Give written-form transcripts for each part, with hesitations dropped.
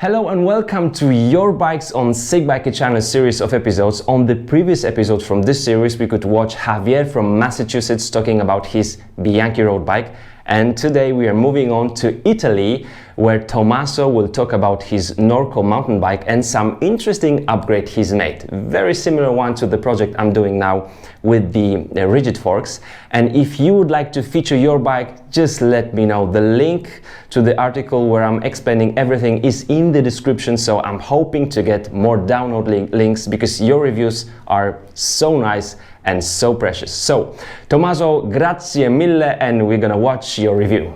Hello and welcome to Your Bikes on Sick Biker channel series of episodes. On the previous episode from this series we could watch Javier from Massachusetts talking about his Bianchi road bike, and today we are moving on to Italy where Tommaso will talk about his Norco mountain bike and some interesting upgrade he's made. Very similar one to the project I'm doing now with the rigid forks. And if you would like to feature your bike, just let me know. The link to the article where I'm explaining everything is in the description, so I'm hoping to get more download links because your reviews are so nice and so precious. So, Tommaso, grazie mille, and we're gonna watch your review.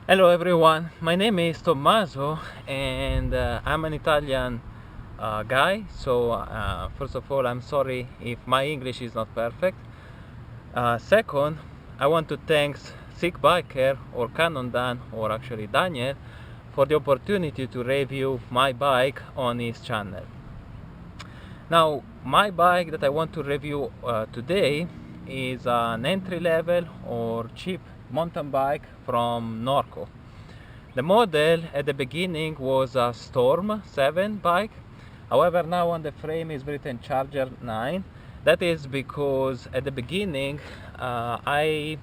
Hello everyone, my name is Tommaso and I'm an Italian guy, so first of all I'm sorry if my English is not perfect. Second, I want to thank Sick Biker or Canon Dan, or actually Daniel, for the opportunity to review my bike on his channel. Now, my bike that I want to review today is an entry-level or cheap mountain bike from Norco. The model at the beginning was a Storm 7 bike. However, now on the frame is written Charger 9. That is because at the beginning I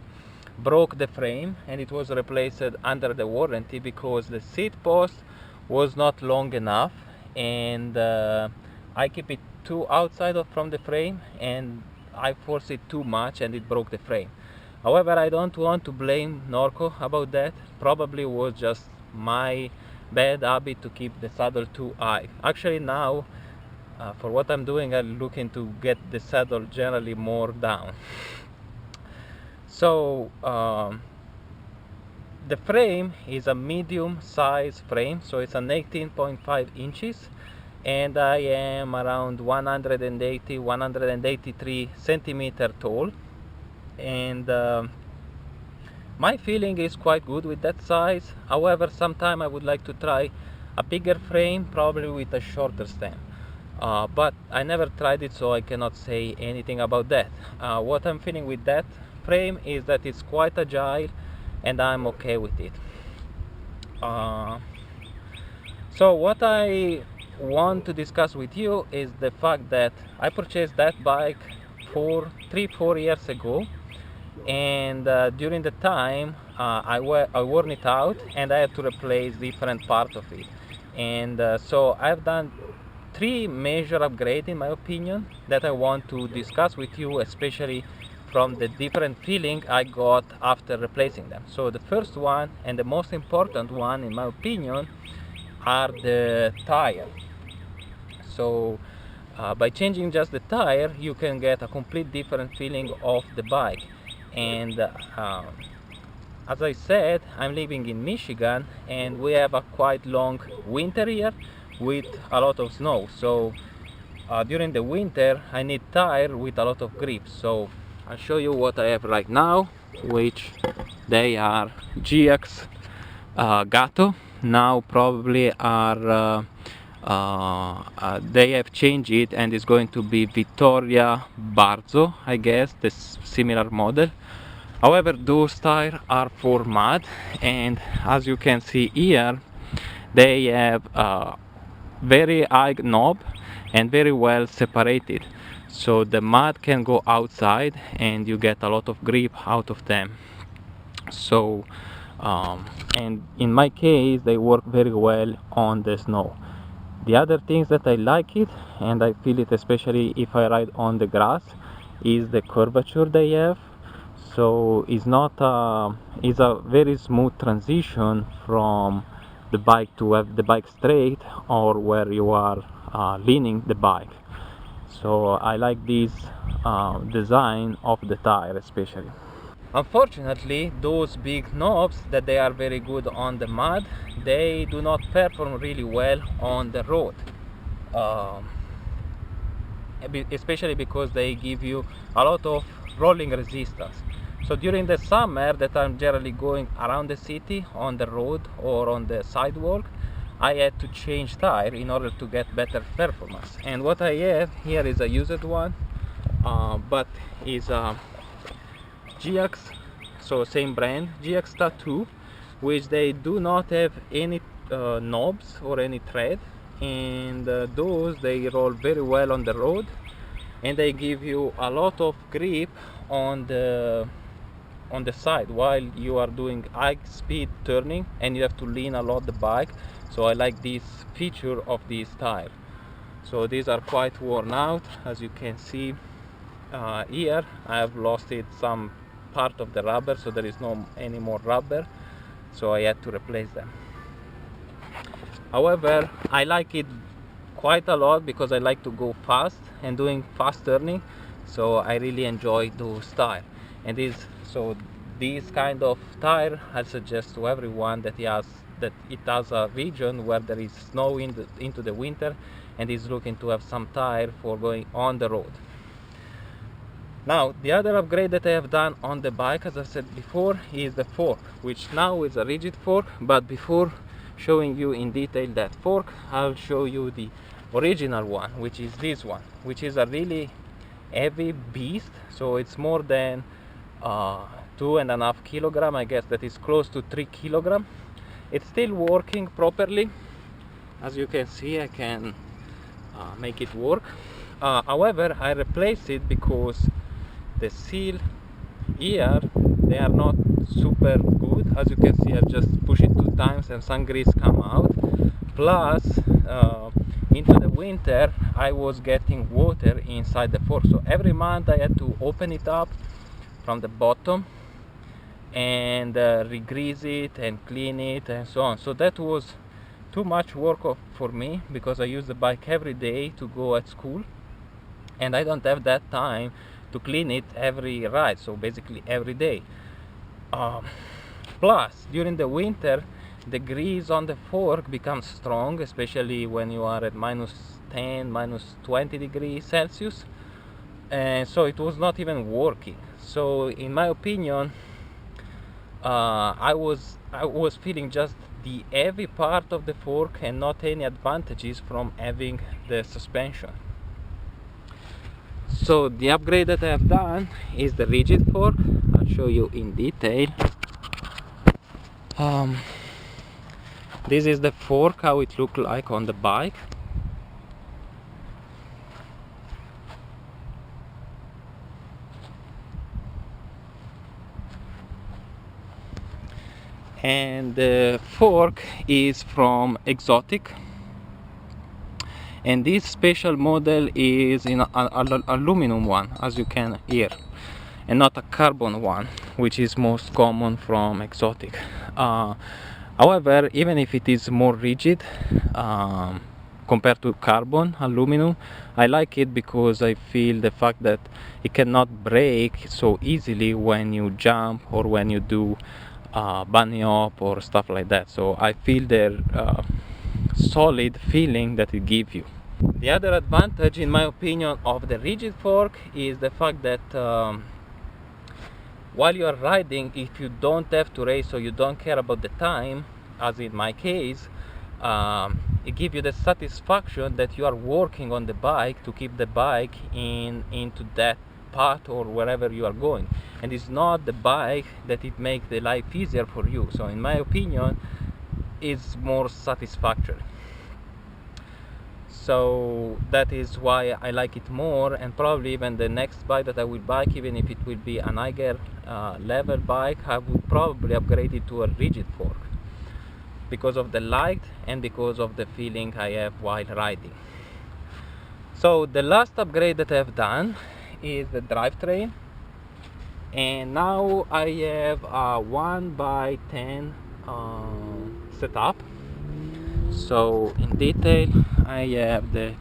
broke the frame and it was replaced under the warranty because the seat post was not long enough, and I keep it too outside from the frame and I forced it too much and it broke the frame. However, I don't want to blame Norco about that. Probably was just my bad habit to keep the saddle too high. Actually now, for what I'm doing, I'm looking to get the saddle generally more down. So, the frame is a medium size frame, so it's an 18.5 inches. And I am around 183 centimeter tall, and my feeling is quite good with that size. However, sometime I would like to try a bigger frame, probably with a shorter stem, but I never tried it, so I cannot say anything about that. What I'm feeling with that frame is that it's quite agile and I'm okay with it. So what I want to discuss with you is the fact that I purchased that bike 3-4 years ago, and during the time I worn it out and I had to replace different parts of it, and so I've done 3 major upgrades in my opinion that I want to discuss with you, especially from the different feeling I got after replacing them. So the first one and the most important one in my opinion are the tire. So by changing just the tire you can get a complete different feeling of the bike. And as I said, I'm living in Michigan and we have a quite long winter here with a lot of snow. So during the winter I need tire with a lot of grip. So I'll show you what I have right now, which they are GX Gatto. Now probably are they have changed it and it's going to be Vittoria Barzo, I guess, this similar model. However, those tires are for mud, and as you can see here they have a very high knob and very well separated, so the mud can go outside and you get a lot of grip out of them. So and in my case they work very well on the snow. The other things that I like it, and I feel it especially if I ride on the grass, is the curvature they have. So it's a very smooth transition from the bike to have the bike straight or where you are leaning the bike. So I like this design of the tire especially. Unfortunately, those big knobs that they are very good on the mud, they do not perform really well on the road, especially because they give you a lot of rolling resistance. So during the summer that I'm generally going around the city on the road or on the sidewalk, I had to change tire in order to get better performance. And what I have here is a used one, but is a GX, so same brand, GX Tattoo, which they do not have any knobs or any thread, and those they roll very well on the road, and they give you a lot of grip on the side while you are doing high speed turning, and you have to lean a lot the bike. So I like this feature of this tire. So these are quite worn out, as you can see here. I have lost some part of the rubber, so there is no any more rubber, so I had to replace them. However, I like it quite a lot because I like to go fast and doing fast turning, so I really enjoy those tire. And this kind of tire I suggest to everyone that it has a region where there is snow into the winter and is looking to have some tire for going on the road. Now, the other upgrade that I have done on the bike, as I said before, is the fork, which now is a rigid fork. But before showing you in detail that fork, I'll show you the original one, which is this one, which is a really heavy beast. So it's more than 2.5 kilogram. I guess that is close to 3 kilogram. It's still working properly. As you can see, I can make it work. However, I replaced it because the seal here, they are not super good. As you can see, I've just pushed it 2 times and some grease come out. Plus, into the winter, I was getting water inside the fork. So every month I had to open it up from the bottom and re-grease it and clean it and so on. So that was too much work for me because I use the bike every day to go at school, and I don't have that time to clean it every ride, so basically every day. Plus, during the winter, the grease on the fork becomes strong, especially when you are at -10, -20 degrees Celsius, and so it was not even working. So in my opinion, I was feeling just the heavy part of the fork and not any advantages from having the suspension. So the upgrade that I have done is the rigid fork. I'll show you in detail. This is the fork, how it looked like on the bike. And the fork is from Exotic, and this special model is in an aluminum one, as you can hear, and not a carbon one, which is most common from Exotic. However, even if it is more rigid compared to carbon aluminum, I like it because I feel the fact that it cannot break so easily when you jump or when you do bunny hop or stuff like that. So I feel the solid feeling that it gives you. The other advantage, in my opinion, of the rigid fork is the fact that while you are riding, if you don't have to race or you don't care about the time, as in my case, it gives you the satisfaction that you are working on the bike to keep the bike into that path or wherever you are going, and it's not the bike that it makes the life easier for you. So in my opinion, it's more satisfactory. So that is why I like it more, and probably even the next bike that I will buy, even if it will be an higher level bike, I would probably upgrade it to a rigid fork because of the light and because of the feeling I have while riding. So the last upgrade that I have done is the drivetrain, and now I have a 1x10 setup. So in detail, I have the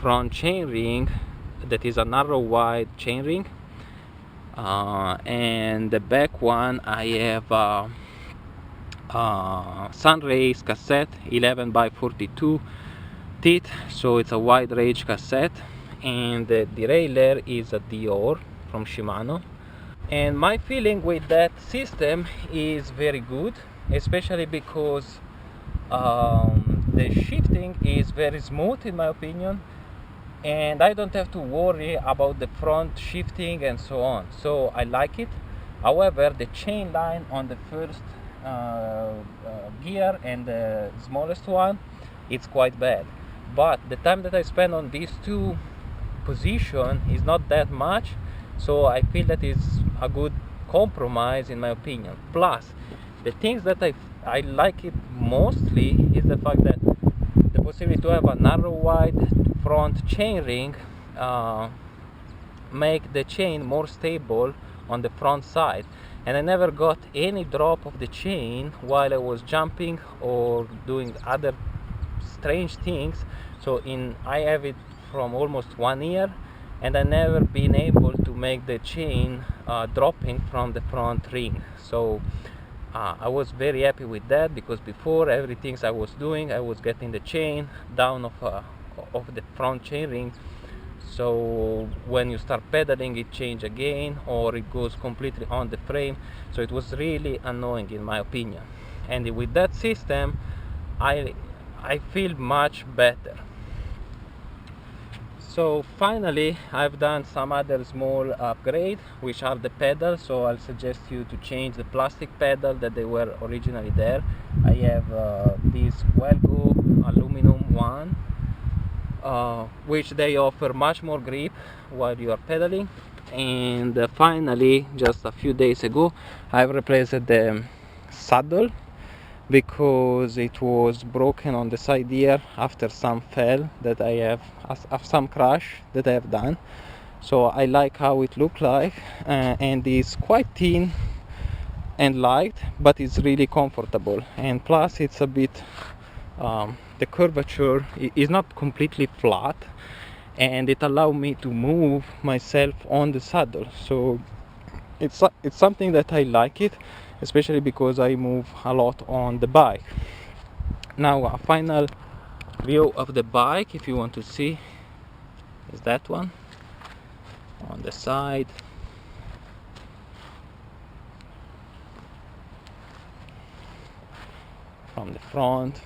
front chainring that is a narrow wide chainring, and the back one I have a Sunrays cassette 11x42 teeth, so it's a wide range cassette, and the derailleur is a Dior from Shimano. And my feeling with that system is very good, especially because the shifting is very smooth in my opinion, and I don't have to worry about the front shifting and so on, so I like it. However, the chain line on the first gear and the smallest one, it's quite bad. But the time that I spend on these two position is not that much, so I feel that it's a good compromise in my opinion. Plus, the things that I like it mostly is the fact that the possibility to have a narrow wide front chainring make the chain more stable on the front side, and I never got any drop of the chain while I was jumping or doing other strange things. So I have it from almost 1 year, and I never been able to make the chain dropping from the front ring. So I was very happy with that, because before everything I was doing, I was getting the chain down of the front chain ring. So when you start pedaling, it changes again, or it goes completely on the frame. So it was really annoying in my opinion. And with that system, I feel much better. So finally, I've done some other small upgrade, which are the pedals. So I'll suggest you to change the plastic pedal that they were originally there. I have this Welgo aluminum one, which they offer much more grip while you are pedaling. And finally, just a few days ago, I've replaced the saddle, because it was broken on the side here after some fall that I have, some crash that I have done. So I like how it looked like, and it's quite thin and light, but it's really comfortable. And plus it's a bit the curvature is not completely flat, and it allows me to move myself on the saddle. So it's something that I like it, especially because I move a lot on the bike. Now a final view of the bike, if you want to see, is that one on the side. From the front,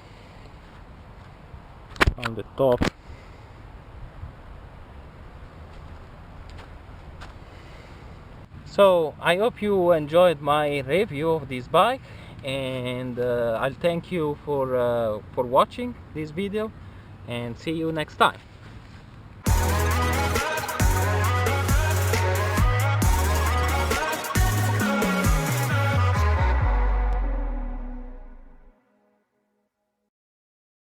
from the top. So I hope you enjoyed my review of this bike, and I'll thank you for watching this video, and see you next time.